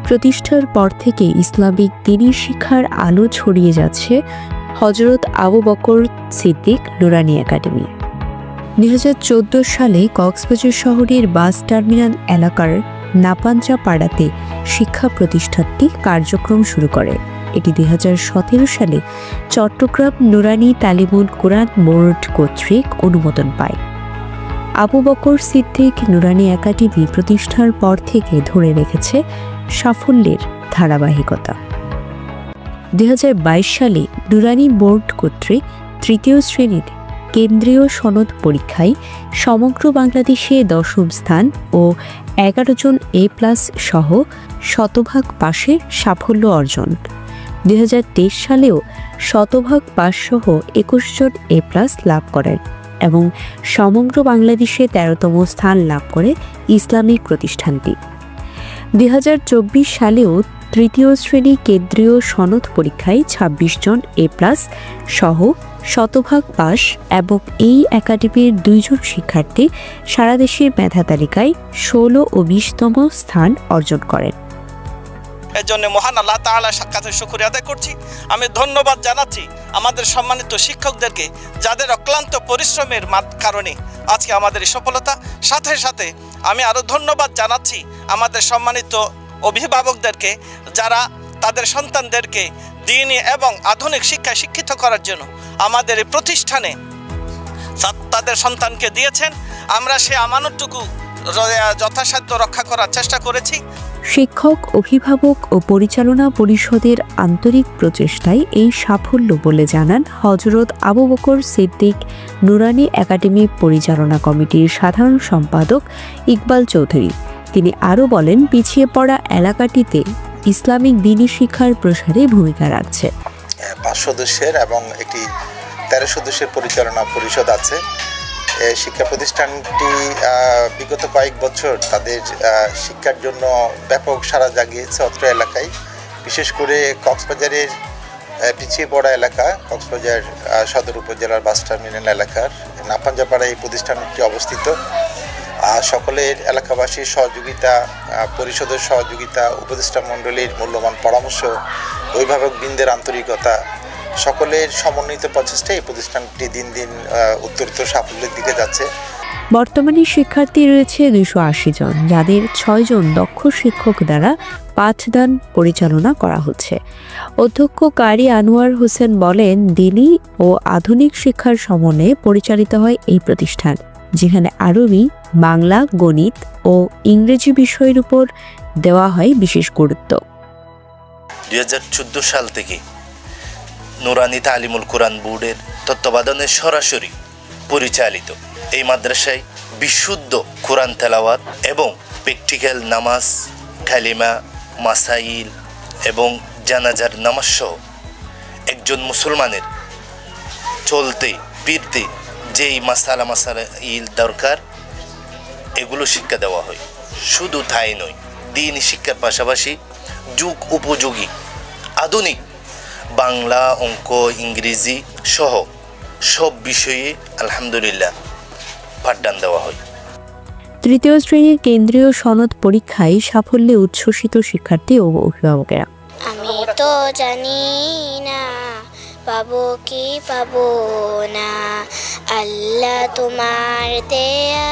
প্রতিষ্ঠার পর থেকে ইসলামিক দ্বীনি শিক্ষার আলো ছড়িয়ে যাচ্ছে হযরত আবু বকর সিদ্দিক নুরানী একাডেমি। 2014 সালে কক্সবাজার শহরের বাস টার্মিনাল এলাকার নাপাঞ্জা পাড়াতে শিক্ষা প্রতিষ্ঠানটি কার্যক্রম শুরু করে। এটি 2017 সালে চট্টগ্রাম নুরানী তালিমুল কুরআন বোর্ড কর্তৃক অনুমোদন পায়। আবু বকর সিদ্দিক নুরানী একাডেমি প্রতিষ্ঠার পর থেকে ধরে রেখেছে সাফল্যের ধারাবাহিকতা। 2022 সালে নুরানী বোর্ড কর্তৃক তৃতীয় শ্রেণীর কেন্দ্রীয় সনদ পরীক্ষায় সমগ্র বাংলাদেশে 10ম স্থান ও 11 জন A+ সহ শতভাগ পাশের সাফল্য অর্জন। 2023 সালেও শতভাগ পাস সহ 21 জন A+ লাভ করেন এবং সমগ্র বাংলাদেশে 13তম স্থান লাভ করে ইসলামিক প্রতিষ্ঠানটি। 2024 সালেও তৃতীয় শ্রেণী কেন্দ্রীয় সনদ পরীক্ষায় 26 জন A+ সহ শতভাগ পাস এবং এই একাডেমির 2 জন শিক্ষার্থী সারা দেশের মেধা তালিকায় 16 ও 20তম স্থান অর্জন করেন। এর জন্য মহান আল্লাহ তাআলার কাছে শুকরিয়া আদায় করছি। আমি ধন্যবাদ জানাচ্ছি আমাদের সম্মানিত শিক্ষকদেরকে, যাদের অক্লান্ত পরিশ্রমের কারণে আজকে আমাদের এই সফলতা। সাথে সাথে আমি আরও ধন্যবাদ জানাচ্ছি আমাদের সম্মানিত অভিভাবকদেরকে, যারা তাদের সন্তানদেরকে দ্বীনি এবং আধুনিক শিক্ষায় শিক্ষিত করার জন্য আমাদের এই প্রতিষ্ঠানে তাদের সন্তানকে দিয়েছেন। আমরা সেই আমানতটুকু যথাসাধ্য রক্ষা করার চেষ্টা করেছি। শিক্ষক, অভিভাবক ও পরিচালনা পরিষদের আন্তরিক প্রচেষ্টায় এই সাফল্য বলে জানান হযরত আবু বকর সিদ্দিক নুরানী একাডেমি পরিচালনা কমিটির সাধারণ সম্পাদক ইকবাল চৌধুরী। তিনি আরও বলেন, পিছিয়ে পড়া এলাকাটিতে ইসলামিক দ্বীনি শিক্ষার প্রসারে ভূমিকা রাখছে। 5 সদস্যের এবং একটি 13 সদস্যের পরিচালনা পরিষদ আছে। শিক্ষা প্রতিষ্ঠানটি বিগত কয়েক বছর তাদের শিক্ষার জন্য ব্যাপক সাড়া জাগিয়েছে অত্র এলাকায়, বিশেষ করে কক্সবাজারের পিছিয়ে পড়া এলাকা, কক্সবাজার সদর উপজেলার বাস টার্মিনাল এলাকার নাপাঞ্জাপাড়ায় এই প্রতিষ্ঠানটি অবস্থিত। সকলের এলাকাবাসীর সহযোগিতা, পরিষদের সহযোগিতা, উপদেষ্টা মণ্ডলীর মূল্যবান পরামর্শ, অভিভাবকবৃন্দের আন্তরিকতা, সকলের সমন্বিত প্রচেষ্টায় এই প্রতিষ্ঠানটি দিন দিন উত্তরোত্তর সাফল্যের দিকে যাচ্ছে। বর্তমানে শিক্ষার্থী রয়েছে 280 জন, যাদের 6 জন দক্ষ শিক্ষক দ্বারা পাঠদান পরিচালনা করা হচ্ছে। অধ্যক্ষ কারি আনোয়ার হোসেন বলেন, দ্বীনি ও আধুনিক শিক্ষার সমন্বয়ে পরিচালিত হয় এই প্রতিষ্ঠান, যেখানে আরবি, বাংলা, গণিত ও ইংরেজি বিষয়ের উপর দেওয়া হয় বিশেষ গুরুত্ব। 2014 সাল থেকে নুরানী তালিমুল কুরআন বোর্ডের তত্ত্বাবধানে সরাসরি পরিচালিত এই মাদ্রাসায় বিশুদ্ধ কুরআন তেলাওয়াত এবং প্র্যাকটিক্যাল নামাজ, কালিমা, মাসাইল এবং জানাজার নামাজ সহ একজন মুসলমানের চলতে ফিরতে যেই মাসাইল দরকার এগুলো শিক্ষা দেওয়া হয়। শুধু তাই নয়, দ্বীনি শিক্ষার পাশাপাশি যুগ উপযোগী আধুনিক বাংলা, অঙ্ক, ইংরেজি সহ সব বিষয়ে আলহামদুলিল্লাহ পাঠদান দেওয়া হয়। তৃতীয় শ্রেণীর কেন্দ্রীয় সনদ পরীক্ষায় সাফল্যে উচ্ছ্বসিত শিক্ষার্থী ও অভিভাবকেরা। আমি তো জানি না পাবো কি পাবো না, আল্লাহ তোমার দেয়া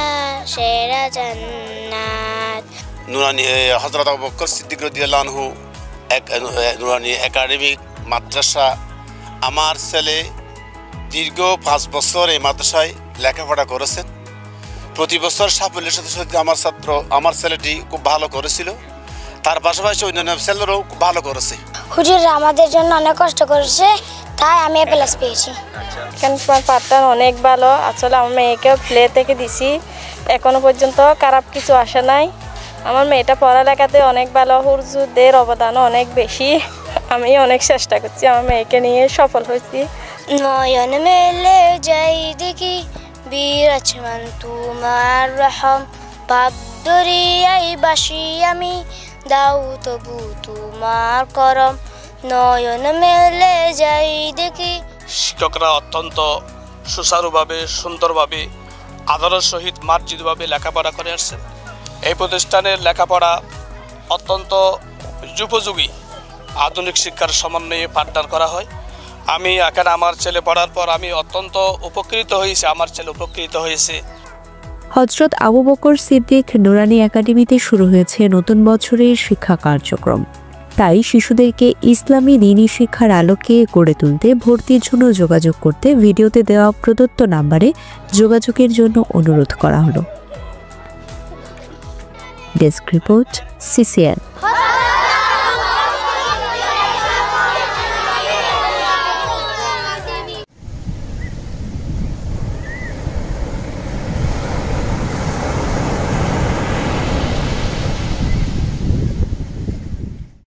সেরা জান্নাত। নুরানী হযরত আবু বকর সিদ্দিক রাদিয়াল্লাহু আনহু নুরানী একাডেমিক মাদ্রাসা। আমার ছেলে দীর্ঘ 5 বছর এই মাদ্রাসায় লেখাপড়া করেছেন। প্রতি বছর সাফল্যের সাথে সাথে আমার ছেলেটি খুব ভালো করেছিল, তার পাশাপাশি অন্যান্য ছেলেরাও খুব ভালো করেছে। হুজুর আমাদের জন্য অনেক কষ্ট করেছে, তাই আমি A+ পেয়েছি। এখানে পাঠদান অনেক ভালো। আসলে আমার মেয়েকেও প্লে থেকে দিছি, এখনো পর্যন্ত খারাপ কিছু আসে নাই। আমার মেয়েটা পড়ালেখাতে অনেক ভালো, হুজুরদের অবদানও অনেক বেশি। আমি অনেক চেষ্টা করছি, আমার মেয়েকে নিয়ে সফল হয়েছি। নয়ন মেলে যাই দেখি বিরাজমান তোমার রহম, পাপ দরিয়ায় বাসি আমি দাও তবু তোমার করম। নয়ন মেলে যাই দেখি। শিক্ষকরা অত্যন্ত সুচারুভাবে, সুন্দরভাবে, আদরের সহিত মার্জিতভাবে লেখাপড়া করে আসছেন। এই প্রতিষ্ঠানের লেখাপড়া অত্যন্ত যুগোপযোগী আধুনিক শিক্ষার সমন্বয়ে পাঠদান করা হয়। আমি এখানে আমার ছেলে পড়ার পর আমি অত্যন্ত উপকৃত হয়েছি, আমার ছেলে উপকৃত হয়েছে। হযরত আবু বকর সিদ্দিক নুরানী একাডেমিতে শুরু হয়েছে নতুন বছরের শিক্ষা কার্যক্রম। তাই শিশুদেরকে ইসলামী দ্বীনি শিক্ষার আলোকে গড়ে তুলতে ভর্তির জন্য যোগাযোগ করতে ভিডিওতে দেওয়া প্রদত্ত নাম্বারে যোগাযোগের জন্য অনুরোধ করা হলো। Desk report, CCN।